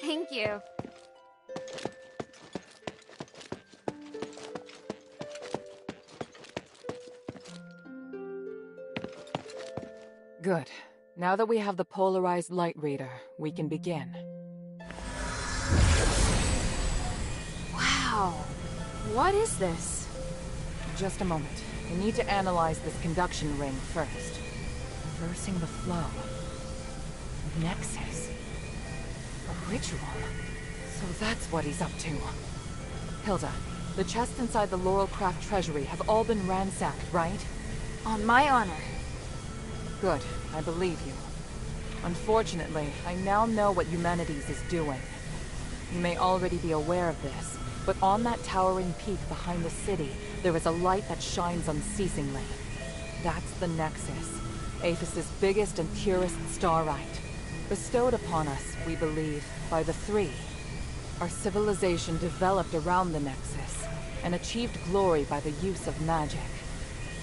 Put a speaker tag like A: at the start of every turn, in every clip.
A: Thank you.
B: Good. Now that we have the polarized light reader, we can begin.
A: Wow. What is this?
B: Just a moment. We need to analyze this conduction ring first. Reversing the flow. Nexus. A ritual. So that's what he's up to. Hilda, the chests inside the Laurelcraft treasury have all been ransacked, right?
A: On my honor.
B: Good. I believe you. Unfortunately, I now know what Humanities is doing. You may already be aware of this, but on that towering peak behind the city, there is a light that shines unceasingly. That's the Nexus, Aphis' biggest and purest starlight. Bestowed upon us, we believe, by the Three. Our civilization developed around the Nexus, and achieved glory by the use of magic.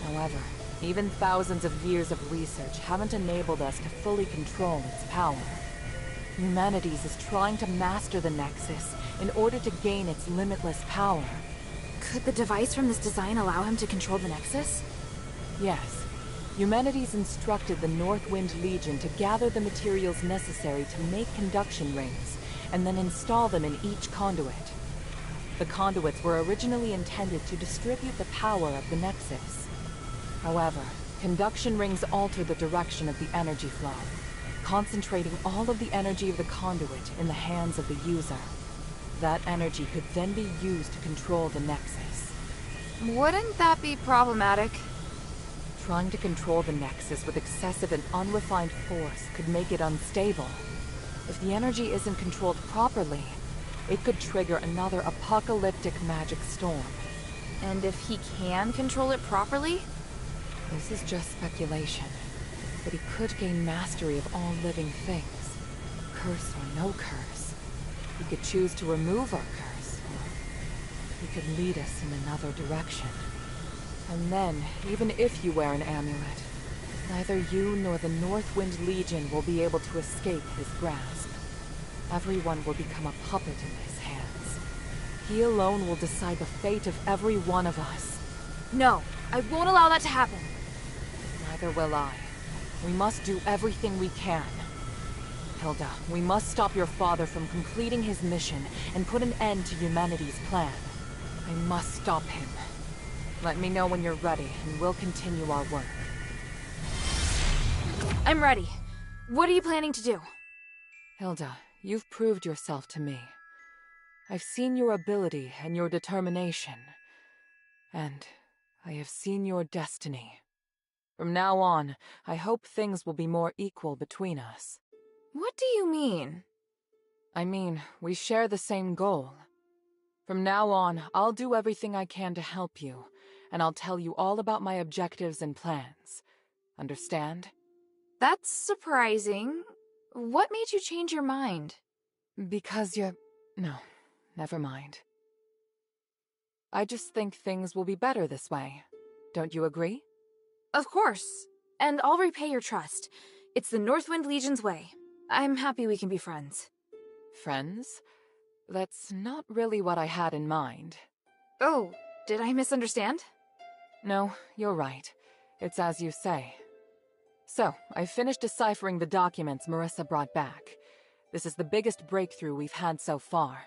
B: However, even thousands of years of research haven't enabled us to fully control its power. Humanities is trying to master the Nexus in order to gain its limitless power.
A: Could the device from this design allow him to control the Nexus?
B: Yes. Humanities instructed the Northwind Legion to gather the materials necessary to make conduction rings, and then install them in each conduit. The conduits were originally intended to distribute the power of the Nexus. However, conduction rings alter the direction of the energy flow, concentrating all of the energy of the conduit in the hands of the user. That energy could then be used to control the Nexus.
A: Wouldn't that be problematic?
B: Trying to control the Nexus with excessive and unrefined force could make it unstable. If the energy isn't controlled properly, it could trigger another apocalyptic magic storm.
A: And if he can control it properly?
B: This is just speculation, but he could gain mastery of all living things, curse or no curse. He could choose to remove our curse, or he could lead us in another direction. And then, even if you wear an amulet, neither you nor the Northwind Legion will be able to escape his grasp. Everyone will become a puppet in his hands. He alone will decide the fate of every one of us.
A: No, I won't allow that to happen.
B: Neither will I. We must do everything we can. Hilda, we must stop your father from completing his mission and put an end to humanity's plan. I must stop him. Let me know when you're ready, and we'll continue our work.
A: I'm ready. What are you planning to do?
B: Hilda, you've proved yourself to me. I've seen your ability and your determination. And I have seen your destiny. From now on, I hope things will be more equal between us.
A: What do you mean?
B: I mean, we share the same goal. From now on, I'll do everything I can to help you, and I'll tell you all about my objectives and plans. Understand?
A: That's surprising. What made you change your mind?
B: Because you're... No, never mind. I just think things will be better this way. Don't you agree?
A: Of course. And I'll repay your trust. It's the Northwind Legion's way. I'm happy we can be friends.
B: Friends? That's not really what I had in mind.
A: Oh, did I misunderstand?
B: No, you're right. It's as you say. So, I finished deciphering the documents Marissa brought back. This is the biggest breakthrough we've had so far.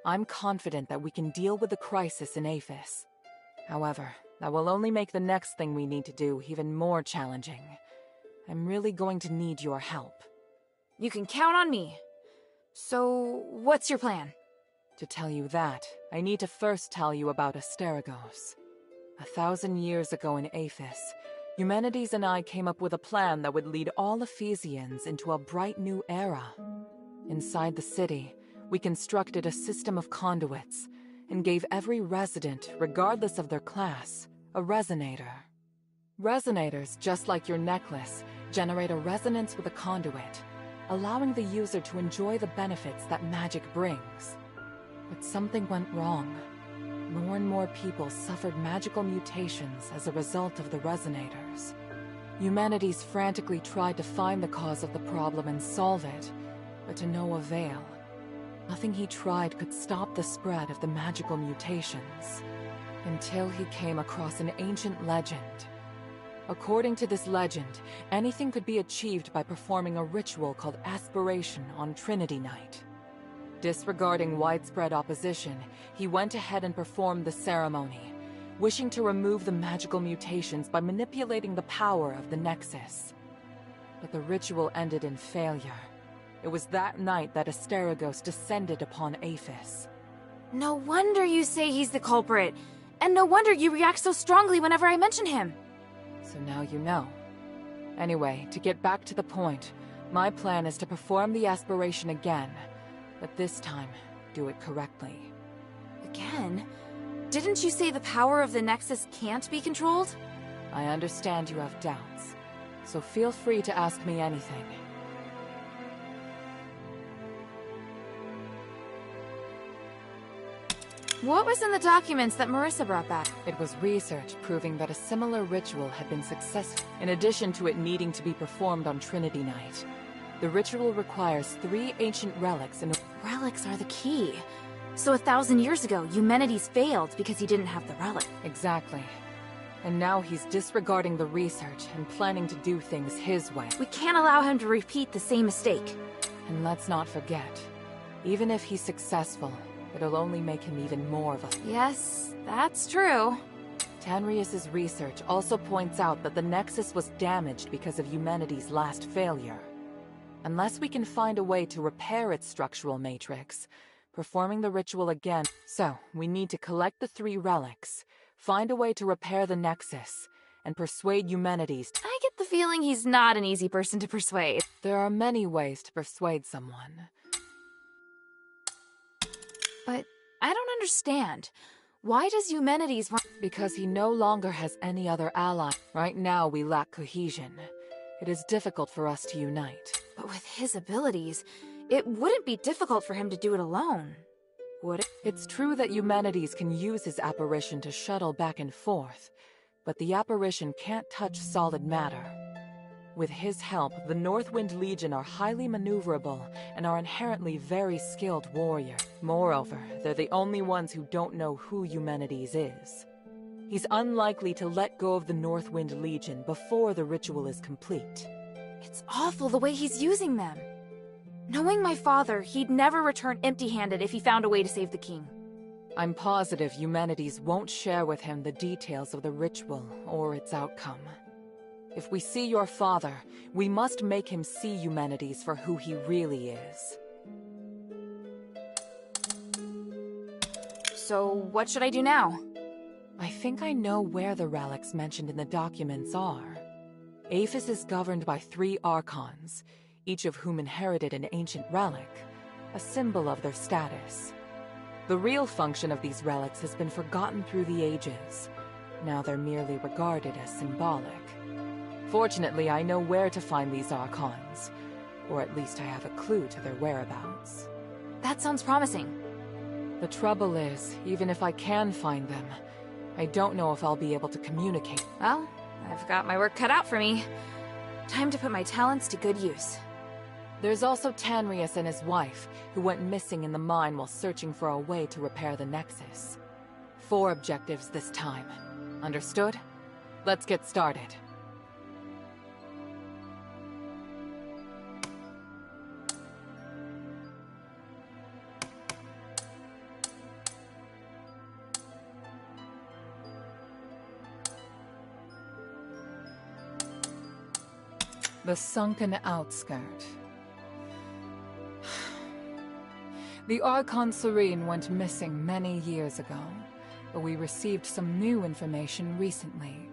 B: I'm confident that we can deal with the crisis in Aphis. However, that will only make the next thing we need to do even more challenging. I'm really going to need your help.
A: You can count on me. So, what's your plan?
B: To tell you that, I need to first tell you about Asterigos. 1,000 years ago in Aphis, Humanities and I came up with a plan that would lead all Ephesians into a bright new era. Inside the city, we constructed a system of conduits and gave every resident, regardless of their class, a resonator. Resonators, just like your necklace, generate a resonance with a conduit, allowing the user to enjoy the benefits that magic brings. But something went wrong. More and more people suffered magical mutations as a result of the resonators. Humanities frantically tried to find the cause of the problem and solve it, but to no avail. Nothing he tried could stop the spread of the magical mutations, until he came across an ancient legend. According to this legend, anything could be achieved by performing a ritual called Aspiration on Trinity Night. Disregarding widespread opposition, he went ahead and performed the ceremony, wishing to remove the magical mutations by manipulating the power of the Nexus. But the ritual ended in failure. It was that night that Asterigos descended upon Aphis.
A: No wonder you say he's the culprit. And no wonder you react so strongly whenever I mention him.
B: So now you know. Anyway, to get back to the point, my plan is to perform the aspiration again, but this time, do it correctly.
A: Again? Didn't you say the power of the Nexus can't be controlled?
B: I understand you have doubts, so feel free to ask me anything.
A: What was in the documents that Marissa brought back?
B: It was research proving that a similar ritual had been successful. In addition to it needing to be performed on Trinity Night, the ritual requires 3 ancient relics and...
A: Relics are the key. So 1,000 years ago, Eumenides failed because he didn't have the relic.
B: Exactly. And now he's disregarding the research and planning to do things his way.
A: We can't allow him to repeat the same mistake.
B: And let's not forget, even if he's successful, it'll only make him even more of a...
A: Yes, that's true.
B: Tanrius's research also points out that the Nexus was damaged because of Eumenides' last failure. Unless we can find a way to repair its structural matrix, performing the ritual again... So, we need to collect the 3 relics, find a way to repair the Nexus, and persuade Eumenides...
A: I get the feeling he's not an easy person to persuade.
B: There are many ways to persuade someone.
A: But I don't understand. Why does Eumenides want...
B: Because he no longer has any other ally. Right now we lack cohesion. It is difficult for us to unite.
A: But with his abilities, it wouldn't be difficult for him to do it alone, would it?
B: It's true that Eumenides can use his apparition to shuttle back and forth, but the apparition can't touch solid matter. With his help, the Northwind Legion are highly maneuverable and are inherently very skilled warriors. Moreover, they're the only ones who don't know who Eumenides is. He's unlikely to let go of the Northwind Legion before the ritual is complete.
A: It's awful the way he's using them. Knowing my father, he'd never return empty-handed if he found a way to save the king.
B: I'm positive Eumenides won't share with him the details of the ritual or its outcome. If we see your father, we must make him see Eumenides for who he really is.
A: So, what should I do now?
B: I think I know where the relics mentioned in the documents are. Aphis is governed by 3 archons, each of whom inherited an ancient relic, a symbol of their status. The real function of these relics has been forgotten through the ages. Now they're merely regarded as symbolic. Fortunately, I know where to find these archons, or at least I have a clue to their whereabouts.
A: That sounds promising.
B: The trouble is, even if I can find them, I don't know if I'll be able to communicate.
A: Well, I've got my work cut out for me. Time to put my talents to good use.
B: There's also Tanrius and his wife, who went missing in the mine while searching for a way to repair the Nexus. 4 objectives this time. Understood? Let's get started. The sunken outskirt. The Archon Serene went missing many years ago, but we received some new information recently.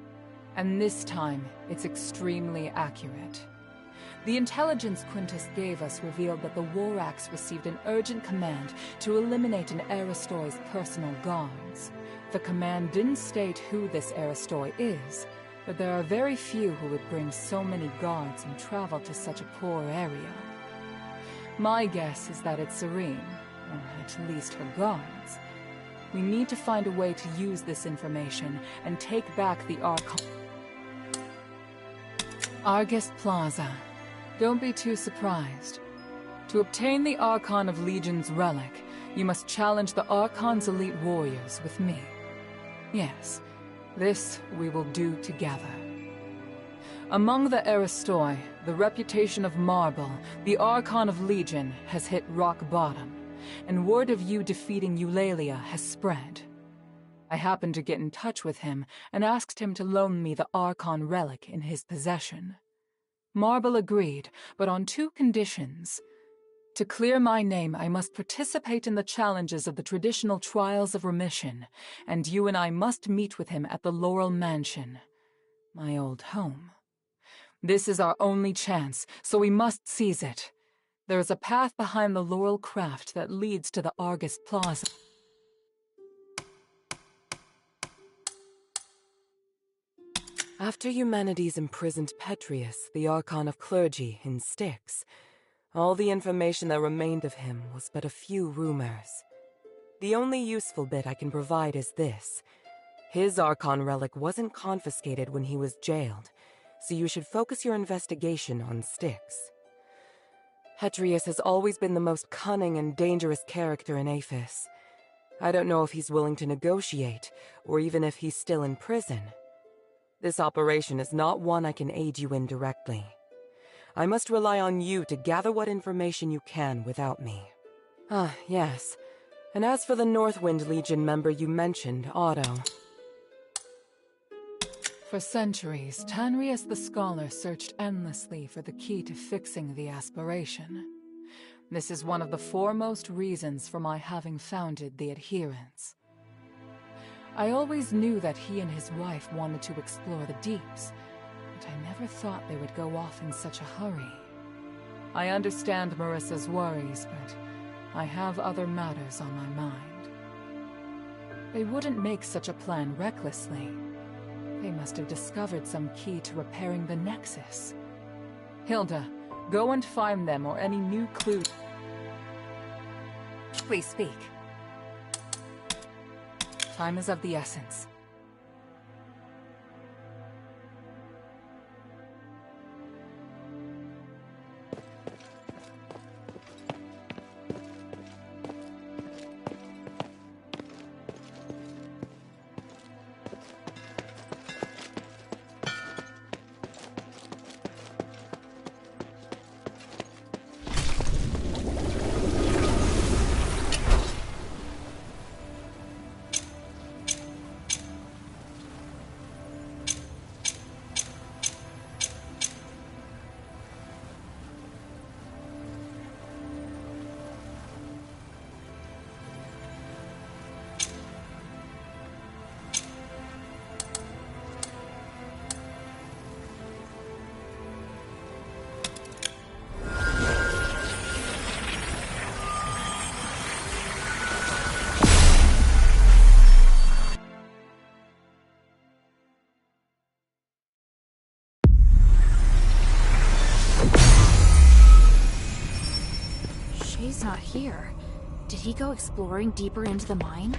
B: And this time, it's extremely accurate. The intelligence Quintus gave us revealed that the Warax received an urgent command to eliminate an Aristoi's personal guards. The command didn't state who this Aristoi is, but there are very few who would bring so many guards and travel to such a poor area. My guess is that it's Serene, or at least her guards. We need to find a way to use this information and take back the Argus Plaza. Don't be too surprised. To obtain the Archon of Legion's relic, you must challenge the Archon's elite warriors with me. Yes, this we will do together. Among the Aristoi, the reputation of Marble, the Archon of Legion, has hit rock bottom, and word of you defeating Eulalia has spread. I happened to get in touch with him and asked him to loan me the Archon relic in his possession. Marble agreed, but on 2 conditions. To clear my name, I must participate in the challenges of the traditional Trials of Remission, and you and I must meet with him at the Laurel Mansion, my old home. This is our only chance, so we must seize it. There is a path behind the Laurel Craft that leads to the Argus Plaza. After Eumenides imprisoned Petrius, the Archon of Clergy, in Styx, all the information that remained of him was but a few rumors. The only useful bit I can provide is this. His Archon relic wasn't confiscated when he was jailed, so you should focus your investigation on Styx. Petrius has always been the most cunning and dangerous character in Aphis. I don't know if he's willing to negotiate, or even if he's still in prison. This operation is not one I can aid you in directly. I must rely on you to gather what information you can without me. Ah, yes. And as for the Northwind Legion member you mentioned, Otto. For centuries, Tanrius the Scholar searched endlessly for the key to fixing the aspiration. This is one of the foremost reasons for my having founded the Adherents. I always knew that he and his wife wanted to explore the deeps, but I never thought they would go off in such a hurry. I understand Marissa's worries, but I have other matters on my mind. They wouldn't make such a plan recklessly. They must have discovered some key to repairing the Nexus. Hilda, go and find them or any new clues. Please speak. Time is of the essence.
A: He's not here. Did he go exploring deeper into the mine?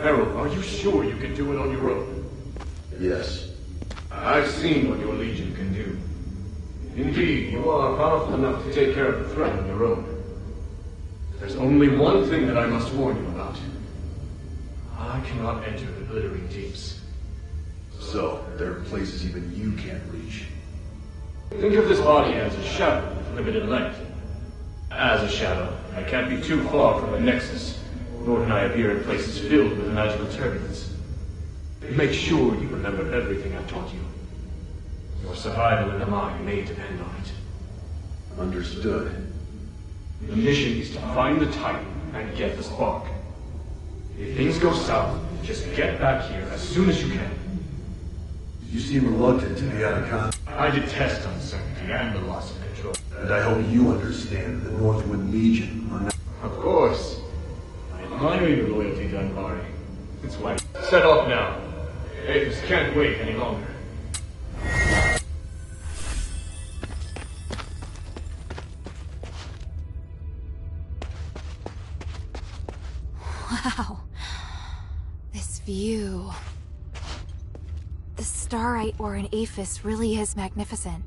C: Harold, are you sure you can do it on your own?
D: Yes.
C: I've seen what your Legion can do. Indeed, you are powerful enough to take care of the threat on your own. There's only one thing that I must warn you about. I cannot enter the glittering deeps.
D: So, there are places even you can't reach.
C: Think of this body as a shadow with limited length. As a shadow, I can't be too far from the Nexus, nor can I appear in places filled with magical turbulence. Make sure you remember everything I've taught you. Your survival in the mine may depend on it.
D: Understood.
C: The mission is to find the Titan and get the spark. If things go south, just get back here as soon as you can.
D: You seem reluctant to be out of contact,
C: I detest uncertainty and the loss of control.
D: and I hope you understand the Northwind Legion are not...
C: Of course. I admire your loyalty, Dunbari. It's why. Set off now. Apes can't wait any longer.
A: Wow. This view. The starite or an aphis really is magnificent.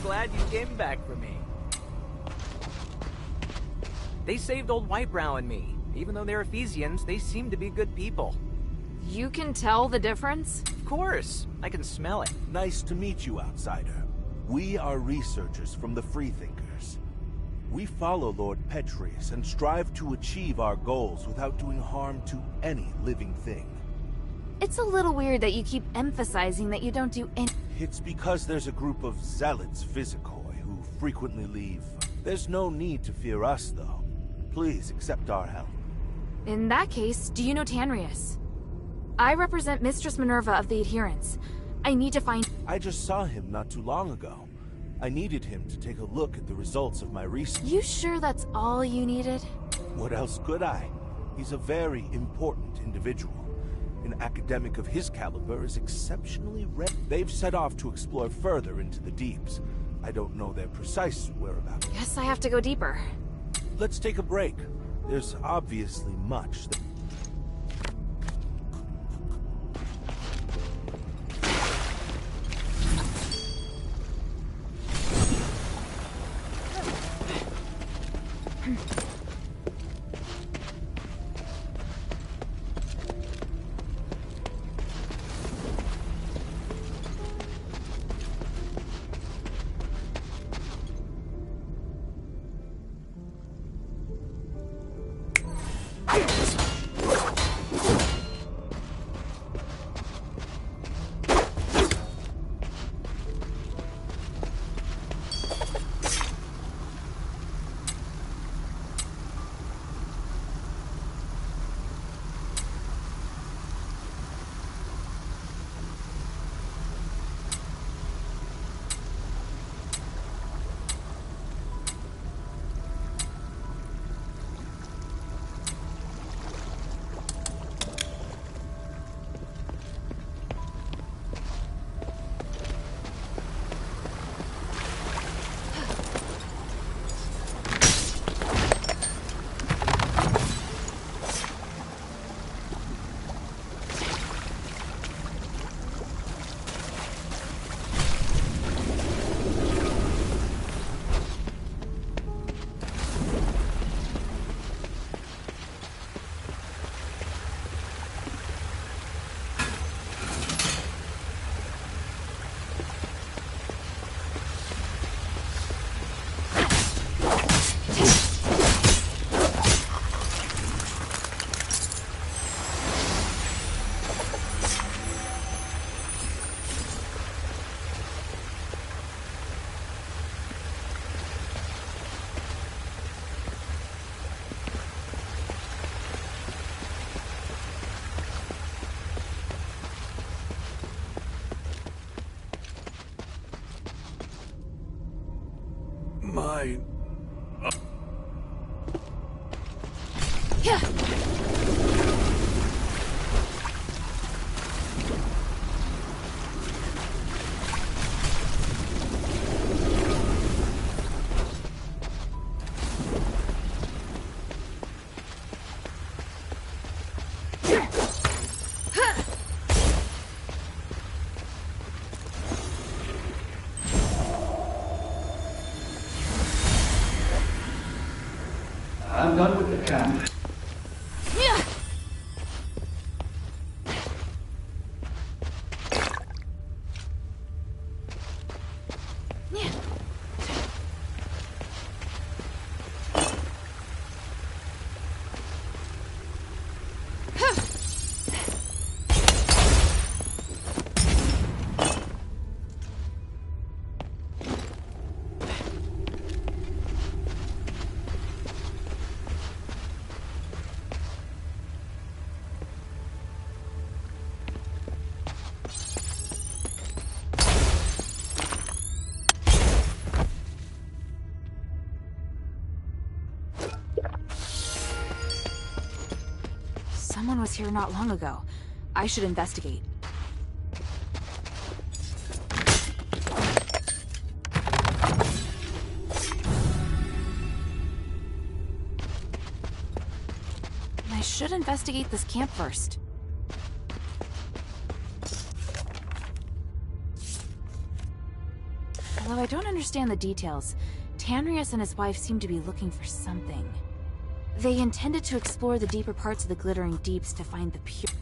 E: glad you came back for me. They saved old Whitebrow and me. Even though they're Ephesians, they seem to be good people.
A: You can tell the difference?
E: Of course, I can smell it.
F: Nice to meet you, outsider. We are researchers from the Freethinkers. We follow Lord Petrius and strive to achieve our goals without doing harm to any living thing.
A: It's a little weird that you keep emphasizing that you don't do any—
F: It's because there's a group of zealots Physicoi who frequently leave. There's no need to fear us, though. Please accept our help.
A: In that case, do you know Tanrius? I represent Mistress Minerva of the Adherents. I need to find—
F: I just saw him not too long ago. I needed him to take a look at the results of my research.
A: You sure that's all you needed?
F: What else could I? He's a very important individual. An academic of his caliber is exceptionally rare. They've set off to explore further into the deeps. I don't know their precise whereabouts.
A: Guess I have to go deeper.
F: Let's take a break. There's obviously much that...
D: My... I'm done with the camp.
A: Someone was here not long ago. I should investigate. I should investigate this camp first. Although I don't understand the details, Tanrius and his wife seem to be looking for something. They intended to explore the deeper parts of the Glittering Deeps to find the pure...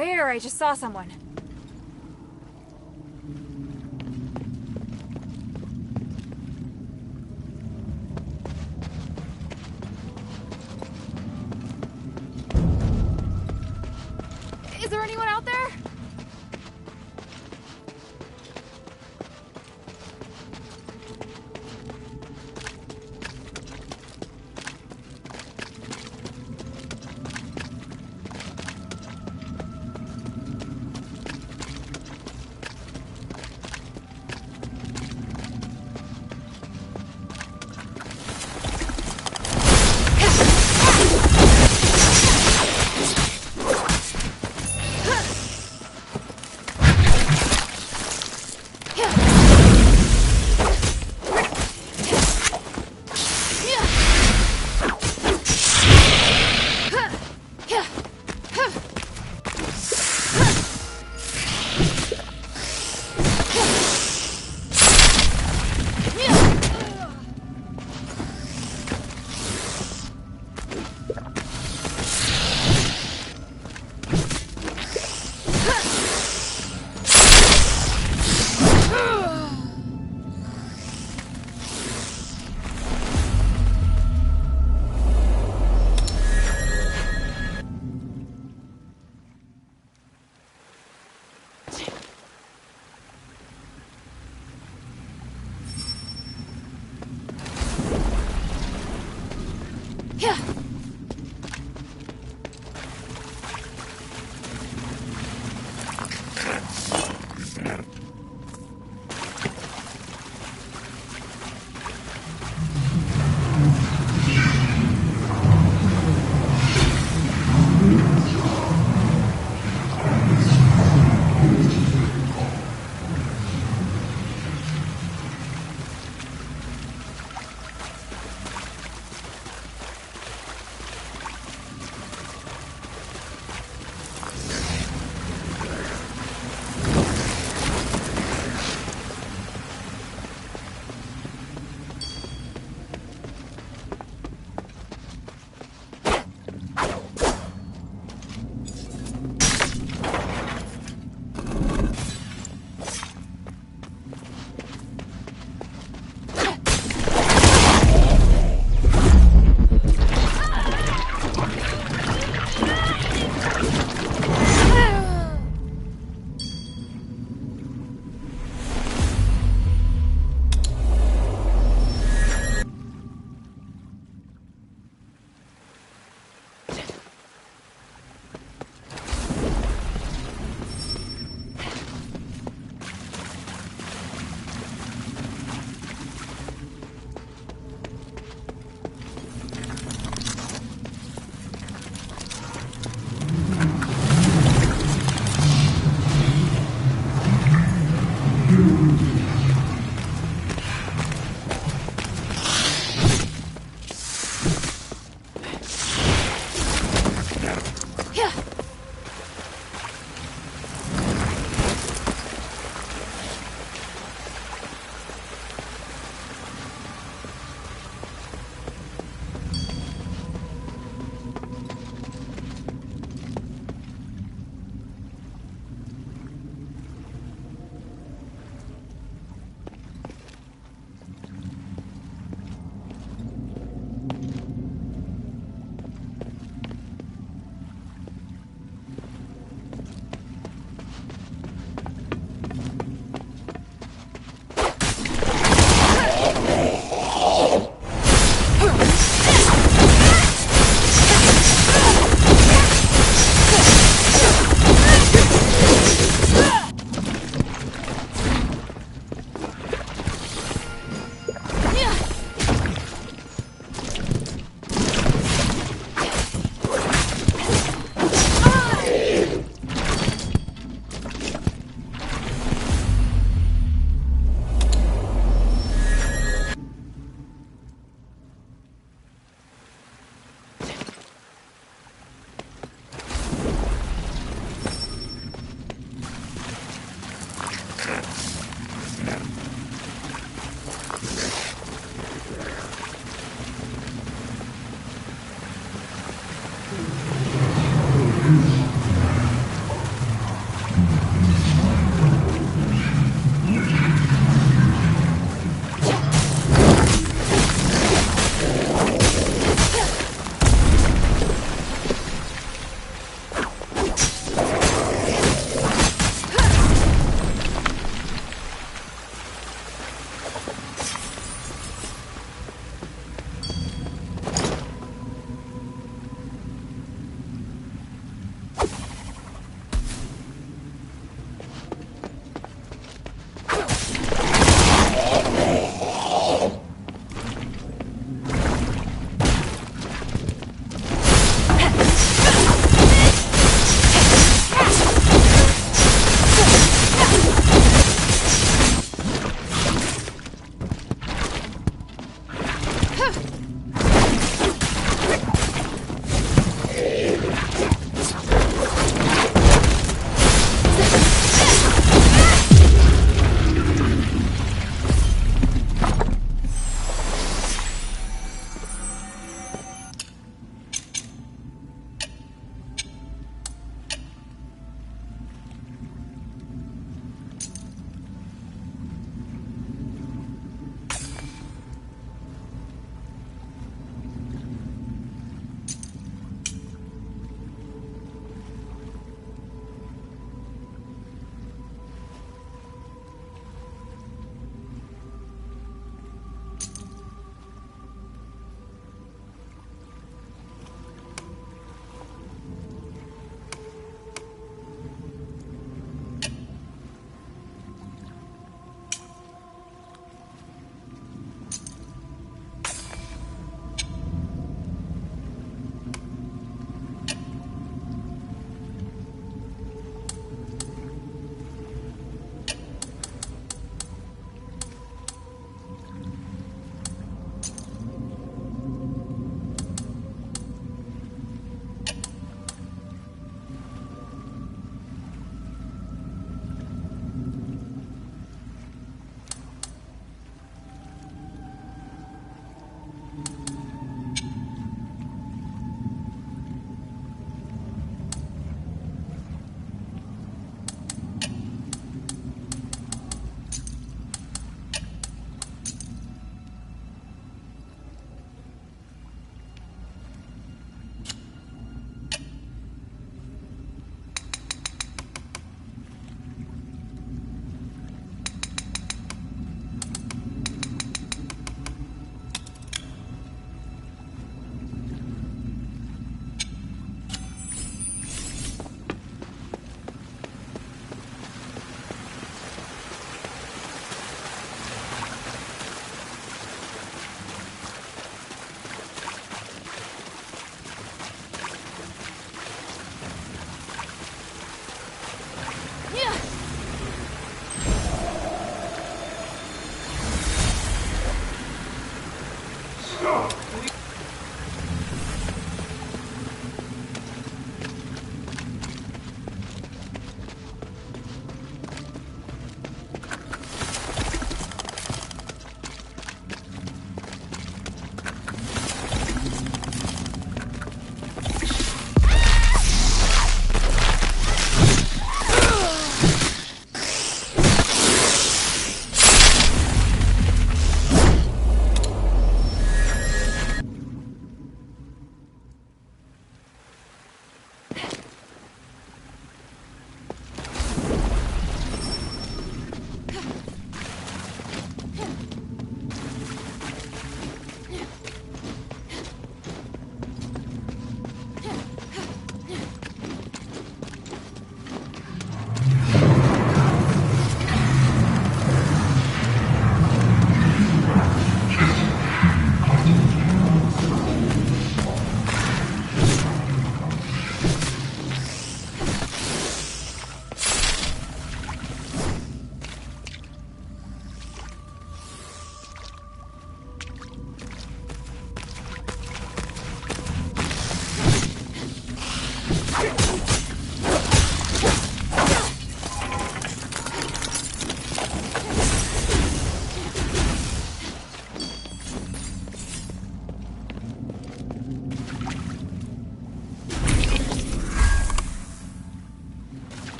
A: swear I just saw someone. Is there anyone out there?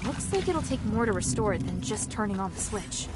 A: Looks like it'll take more to restore it than just turning on the switch.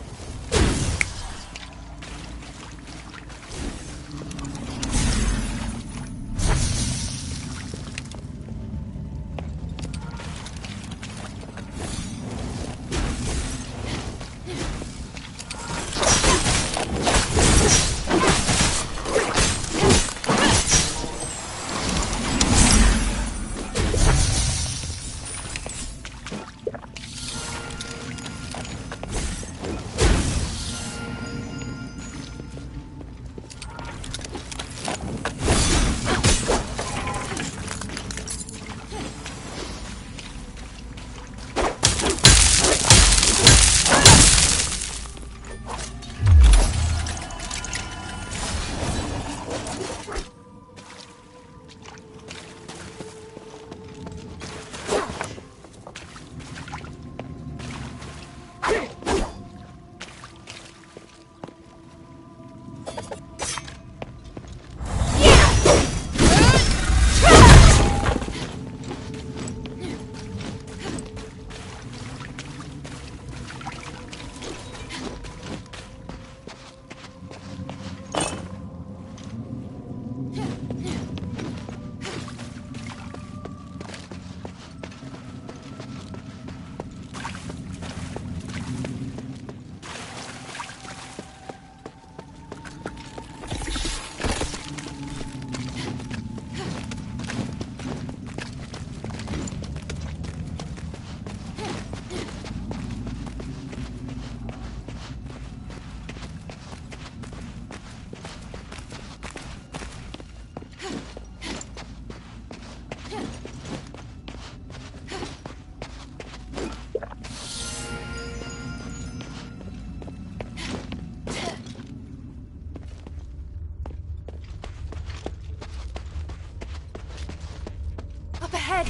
A: ahead.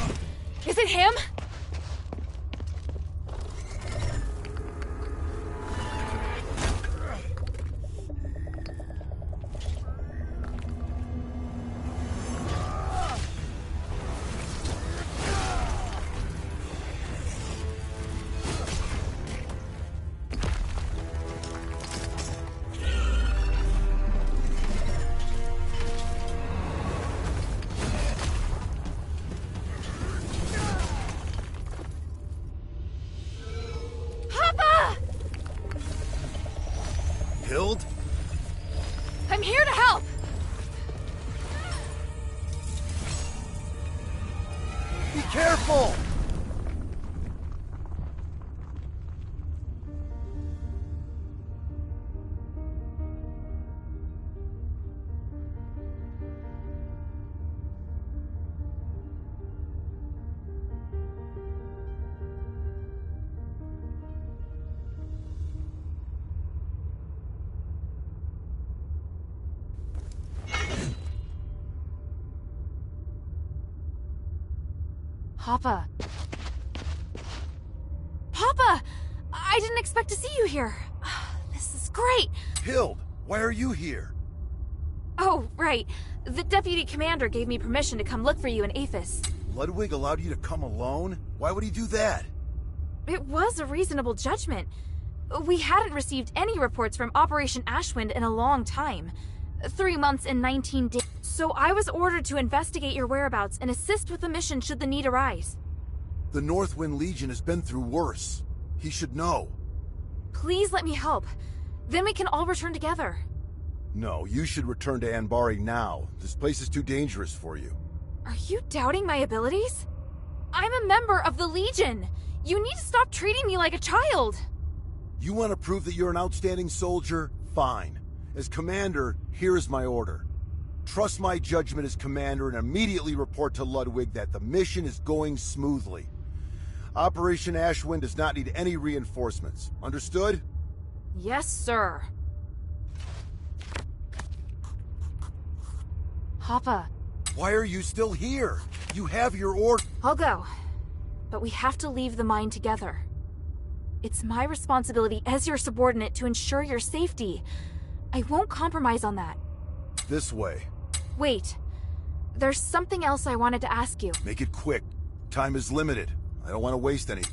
A: Is it him?
D: Hild?
A: I'm here to help!
D: Be careful!
A: Papa. Papa! I didn't expect to see you here. This is great.
D: Hild, why are you here?
A: Oh, right. The deputy commander gave me permission to come look for you in Aphis.
D: Ludwig allowed you to come alone? Why would he do that?
A: It was a reasonable judgment. We hadn't received any reports from Operation Ashwind in a long time. 3 months and 19 days. So I was ordered to investigate your whereabouts and assist with the mission should the need arise.
D: The Northwind Legion has been through worse. He should know.
A: Please let me help. Then we can all return together.
D: No, you should return to Anbari now. This place is too dangerous for you.
A: Are you doubting my abilities? I'm a member of the Legion. You need to stop treating me like a child.
D: You want to prove that you're an outstanding soldier? Fine. As commander, here is my order. Trust my judgment as commander and immediately report to Ludwig that the mission is going smoothly. Operation Ashwind does not need any reinforcements. Understood?
A: Yes, sir. Papa.
D: Why are you still here? You have your order.
A: I'll go. But we have to leave the mine together. It's my responsibility as your subordinate to ensure your safety. I won't compromise on that.
D: This way.
A: Wait. There's something else I wanted to ask you.
D: Make it quick. Time is limited. I don't want to waste any.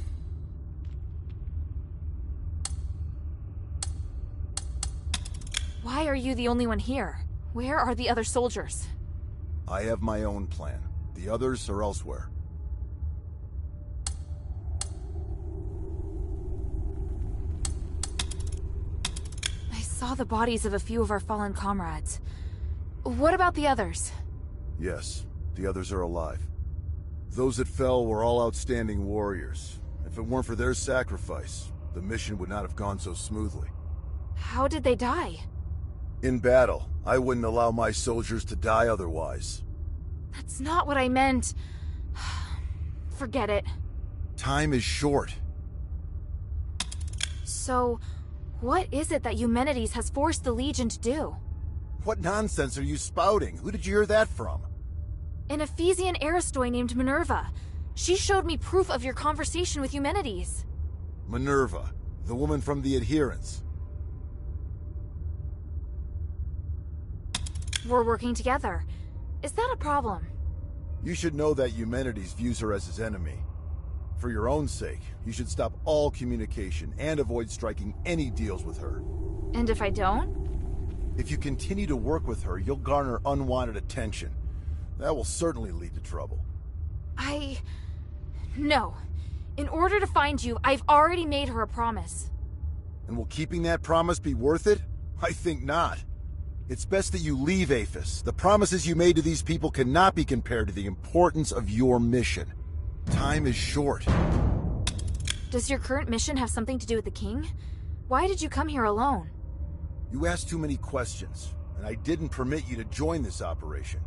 A: Why are you the only one here? Where are the other soldiers?
D: I have my own plan. The others are elsewhere.
A: I saw the bodies of a few of our fallen comrades. What about the others?
D: Yes, the others are alive. Those that fell were all outstanding warriors. If it weren't for their sacrifice, the mission would not have gone so smoothly.
A: How did they die?
D: In battle, I wouldn't allow my soldiers to die otherwise.
A: That's not what I meant. Forget it.
D: Time is short.
A: So, what is it that Eumenides has forced the Legion to do?
D: What nonsense are you spouting? Who did you hear that from?
A: An Ephesian Aristoi named Minerva. She showed me proof of your conversation with Eumenides.
D: Minerva, the woman from the Adherents.
A: We're working together. Is that a problem?
D: You should know that Eumenides views her as his enemy. For your own sake, you should stop all communication and avoid striking any deals with her.
A: And if I don't?
D: If you continue to work with her, you'll garner unwanted attention. That will certainly lead to trouble.
A: No. In order to find you, I've already made her a promise.
D: And will keeping that promise be worth it? I think not. It's best that you leave Aphis. The promises you made to these people cannot be compared to the importance of your mission. Time is short.
A: Does your current mission have something to do with the king? Why did you come here alone?
D: You asked too many questions, and I didn't permit you to join this operation.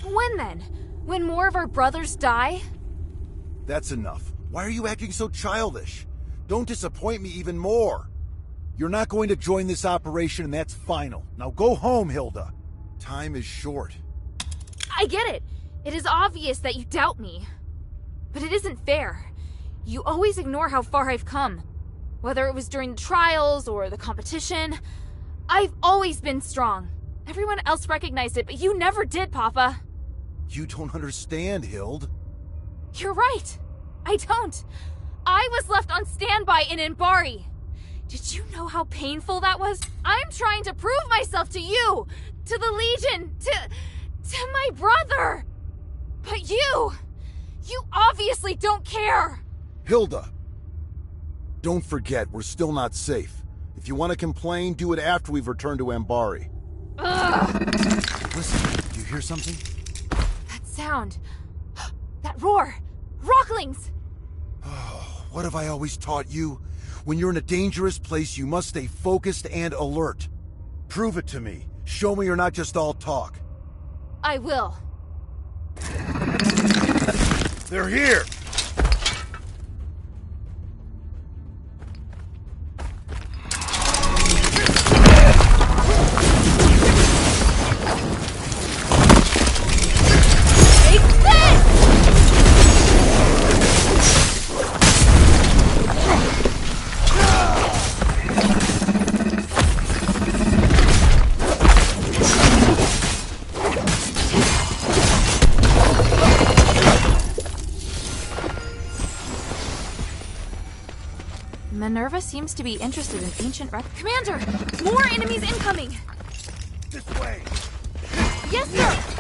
A: When then? When more of our brothers die?
D: That's enough. Why are you acting so childish? Don't disappoint me even more. You're not going to join this operation, and that's final. Now go home, Hilda. Time is short.
A: I get it. It is obvious that you doubt me. But it isn't fair. You always ignore how far I've come. Whether it was during the trials or the competition, I've always been strong. Everyone else recognized it, but you never did, Papa.
D: You don't understand, Hild.
A: You're right. I don't. I was left on standby in Anbari. Did you know how painful that was? I'm trying to prove myself to you, to the Legion, to my brother. But you obviously don't care.
D: Hilda, don't forget, we're still not safe. If you want to complain, do it after we've returned to Anbari.
A: Ugh.
D: Listen, do you hear something?
A: That sound. That roar. Rocklings.
D: Oh, what have I always taught you? When you're in a dangerous place, you must stay focused and alert. Prove it to me. Show me you're not just all talk.
A: I will.
D: They're here!
A: Minerva seems to be interested in ancient Commander! More enemies incoming!
D: This way!
A: Yes, sir!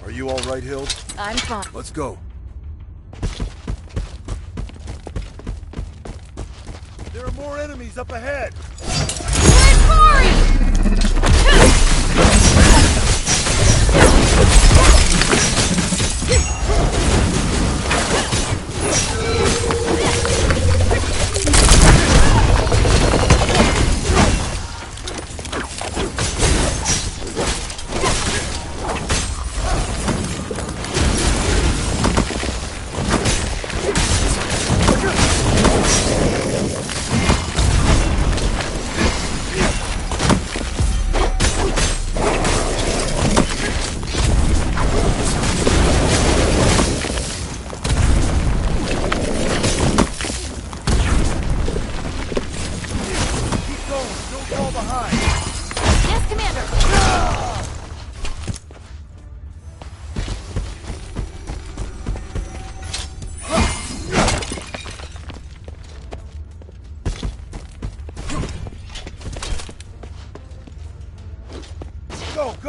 D: Are you all right, Hild?
A: I'm fine.
D: Let's go. There are more enemies up ahead!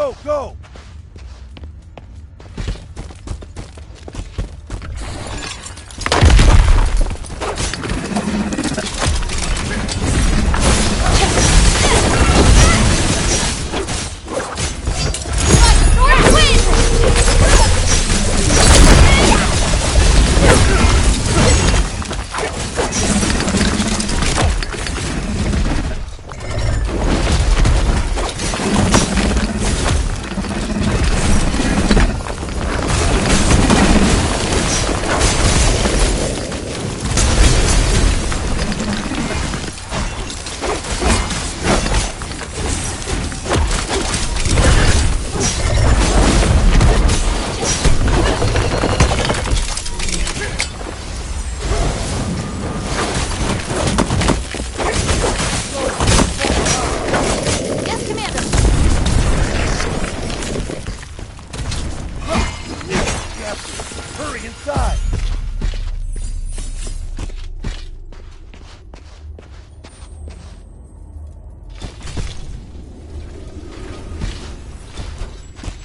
D: Go, go!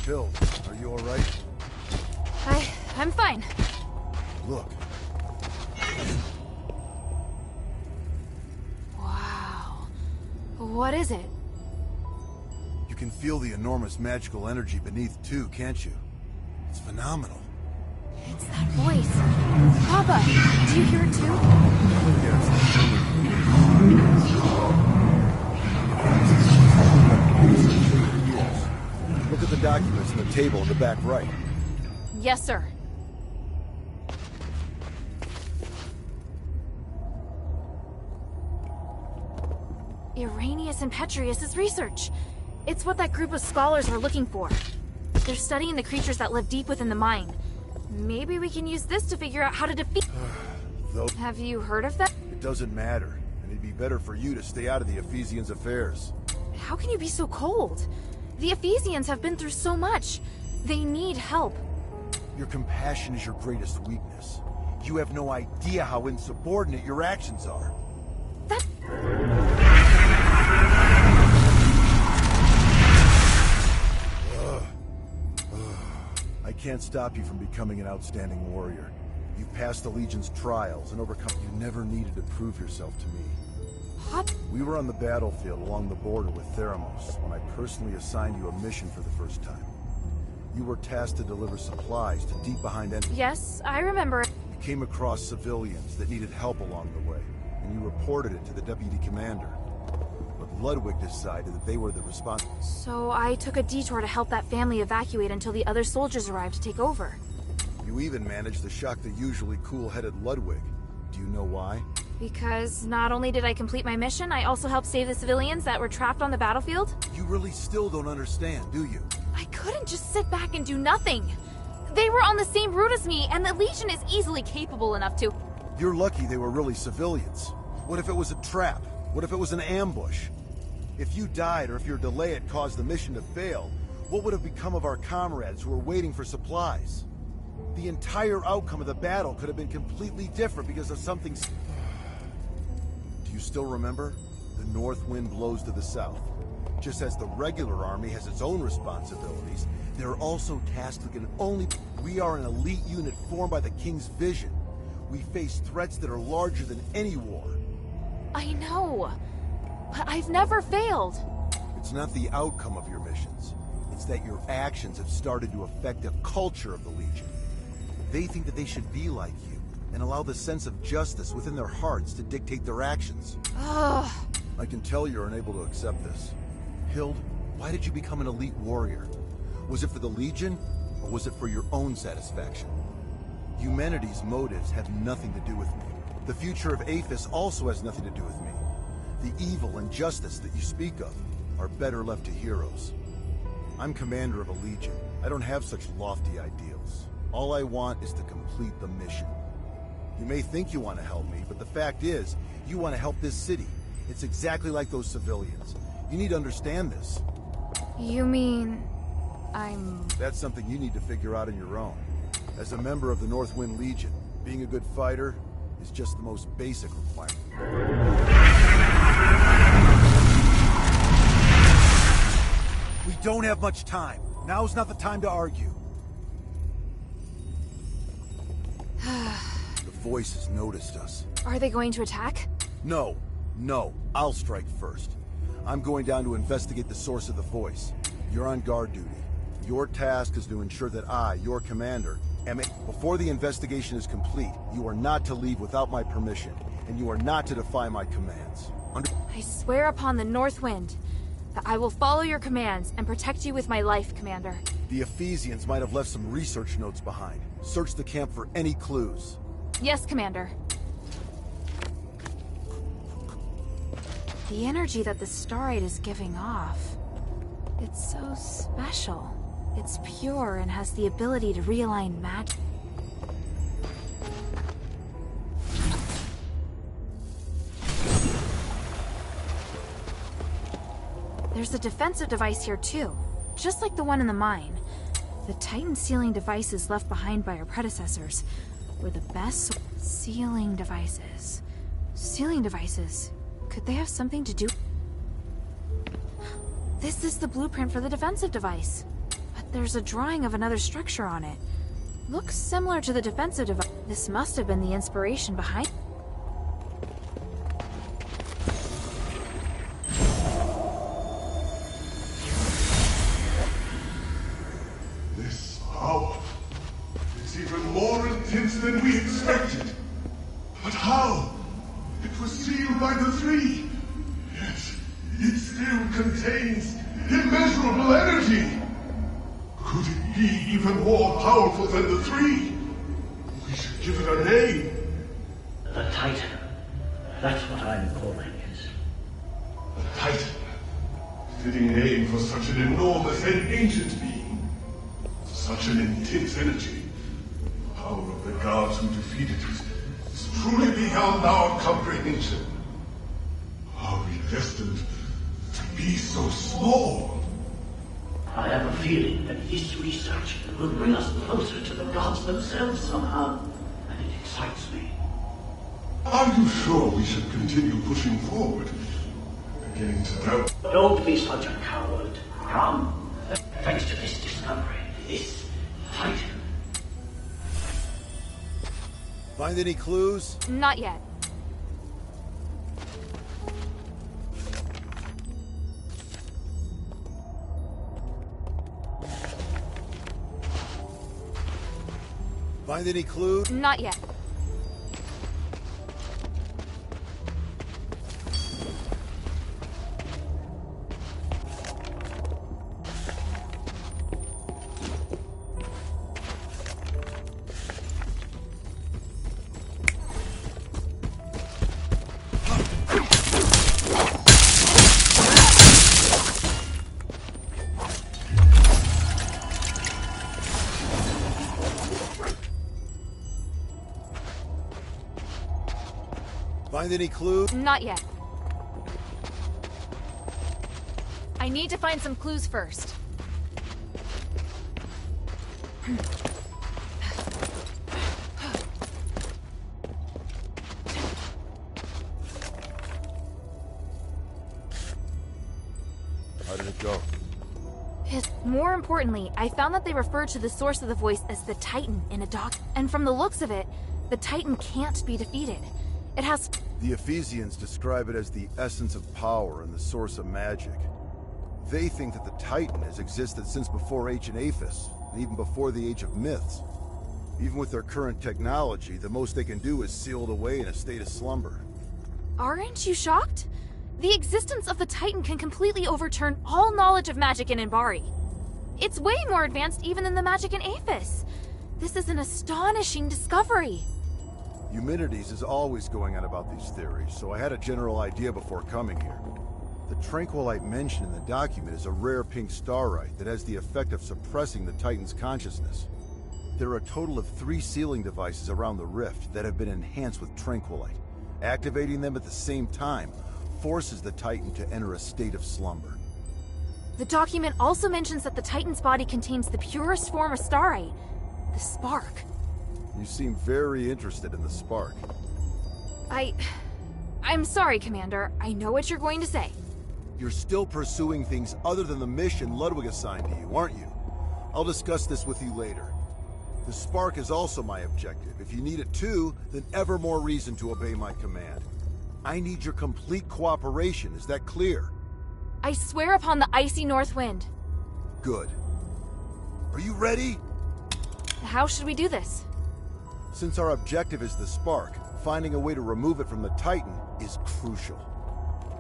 D: Phil, are you alright?
A: I'm fine.
D: Look.
A: Wow. What is it?
D: You can feel the enormous magical energy beneath too, can't you? It's phenomenal.
A: It's that voice. Papa, do you hear it too?
D: Look at the documents in the table in the back right.
A: Yes, sir. Irenaeus and Petrius' research. It's what that group of scholars were looking for. They're studying the creatures that live deep within the mine. Maybe we can use this to figure out how to defeat...
D: Though
A: Have you heard of that?
D: it doesn't matter, and it'd be better for you to stay out of the Ephesians' affairs.
A: How can you be so cold? The Ephesians have been through so much. They need help.
D: Your compassion is your greatest weakness. You have no idea how insubordinate your actions are.
A: That...
D: I can't stop you from becoming an outstanding warrior. You've passed the Legion's trials and overcome. You never needed to prove yourself to me.
A: What?
D: We were on the battlefield along the border with Theramos when I personally assigned you a mission for the first time. You were tasked to deliver supplies to deep behind enemy.
A: Yes, I remember.
D: You came across civilians that needed help along the way, and you reported it to the deputy commander. But Ludwig decided that they were the responsible.
A: So I took a detour to help that family evacuate until the other soldiers arrived to take over.
D: You even managed to shock the usually cool-headed Ludwig. Do you know why?
A: Because not only did I complete my mission, I also helped save the civilians that were trapped on the battlefield.
D: You really still don't understand, do you?
A: I couldn't just sit back and do nothing. They were on the same route as me, and the Legion is easily capable enough to...
D: You're lucky they were really civilians. What if it was a trap? What if it was an ambush? If you died or if your delay had caused the mission to fail, what would have become of our comrades who were waiting for supplies? The entire outcome of the battle could have been completely different because of something... Do you still remember? The north wind blows to the south. Just as the regular army has its own responsibilities, they're also tasked with We are an elite unit formed by the King's vision. We face threats that are larger than any war.
A: I know, but I've never failed.
D: It's not the outcome of your missions. It's that your actions have started to affect the culture of the Legion. They think that they should be like you, and allow the sense of justice within their hearts to dictate their actions.
A: Ugh.
D: I can tell you're unable to accept this. Hild, why did you become an elite warrior? Was it for the Legion, or was it for your own satisfaction? Humanity's motives have nothing to do with me. The future of Apis also has nothing to do with me. The evil and justice that you speak of are better left to heroes. I'm commander of a Legion. I don't have such lofty ideals. All I want is to complete the mission. You may think you want to help me, but the fact is, you want to help this city. It's exactly like those civilians. You need to understand this.
A: You mean...
D: That's something you need to figure out on your own. As a member of the Northwind Legion, being a good fighter is just the most basic requirement. We don't have much time. Now's not the time to argue. The voice has noticed us.
A: Are they going to attack?
D: No. I'll strike first. I'm going down to investigate the source of the voice. You're on guard duty. Your task is to ensure that I, your commander, am... Before the investigation is complete, you are not to leave without my permission, and you are not to defy my commands.
A: I swear upon the North Wind that I will follow your commands and protect you with my life, Commander.
D: The Ephesians might have left some research notes behind. Search the camp for any clues.
A: Yes, Commander. The energy that the starite is giving off, it's so special. It's pure and has the ability to realign magic. There's a defensive device here too, just like the one in the mine. The Titan sealing devices left behind by our predecessors were the best sealing devices. Sealing devices? Could they have something to do? This is the blueprint for the defensive device. But there's a drawing of another structure on it. Looks similar to the defensive device. This must have been the inspiration behind.
G: This power is even more intense than we expected. But how? It was sealed by the three. Yet, it still contains immeasurable energy. Could it be even more powerful than the three? We should give it a name.
H: The Titan. That's what I'm calling it.
G: The Titan. Fitting name for such an enormous and ancient being. Such an intense energy. The power of the gods who defeated it is truly beyond our comprehension. Are we destined to be so small?
H: I have a feeling that this research will bring us closer to the gods themselves somehow, and it excites me.
G: Are you sure we should continue pushing forward? Beginning to doubt.
H: Don't be such a coward. Come. Thanks to this discovery, this Titan.
D: Find any clues?
A: Not yet.
D: Find any clues?
A: Not yet.
D: Find any clues?
A: Not yet. I need to find some clues first.
D: How did it go?
A: More importantly, I found that they referred to the source of the voice as the Titan in a doc. And from the looks of it, the Titan can't be defeated. It has...
D: The Ephesians describe it as the essence of power and the source of magic. They think that the Titan has existed since before ancient Aphis, and even before the Age of Myths. Even with their current technology, the most they can do is seal it away in a state of slumber.
A: Aren't you shocked? The existence of the Titan can completely overturn all knowledge of magic in Inbari. It's way more advanced even than the magic in Aphis. This is an astonishing discovery.
D: Eumenides is always going on about these theories, so I had a general idea before coming here. The tranquilite mentioned in the document is a rare pink starite that has the effect of suppressing the Titan's consciousness. There are a total of 3 sealing devices around the rift that have been enhanced with tranquilite. Activating them at the same time forces the Titan to enter a state of slumber.
A: The document also mentions that the Titan's body contains the purest form of starite, the spark.
D: You seem very interested in the spark.
A: I'm sorry, Commander. I know what you're going to say.
D: You're still pursuing things other than the mission Ludwig assigned to you, aren't you? I'll discuss this with you later. The spark is also my objective. If you need it too, then ever more reason to obey my command. I need your complete cooperation, is that clear?
A: I swear upon the icy north wind.
D: Good. Are you ready?
A: How should we do this?
D: Since our objective is the spark, finding a way to remove it from the Titan is crucial.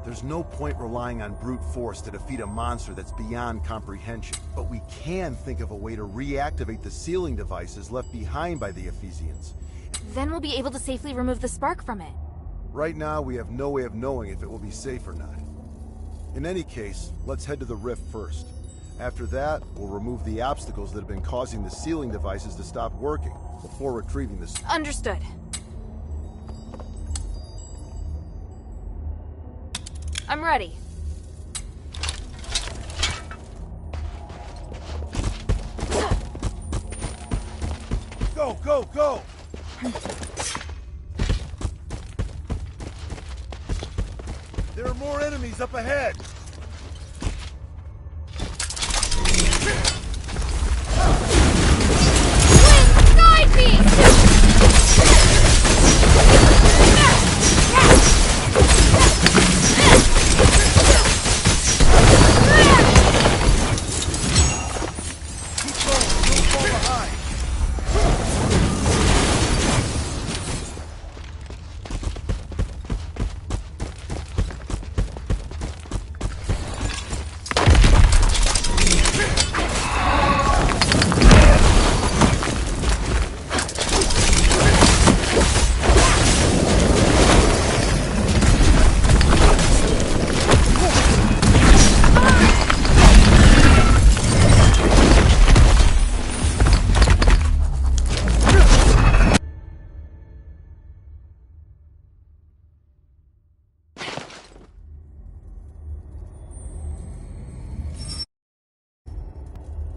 D: There's no point relying on brute force to defeat a monster that's beyond comprehension, but we can think of a way to reactivate the sealing devices left behind by the Ephesians.
A: Then we'll be able to safely remove the spark from it.
D: Right now, we have no way of knowing if it will be safe or not. In any case, let's head to the rift first. After that, we'll remove the obstacles that have been causing the sealing devices to stop working before retrieving the...
A: Understood. I'm ready.
D: Go, go, go! There are more enemies up ahead!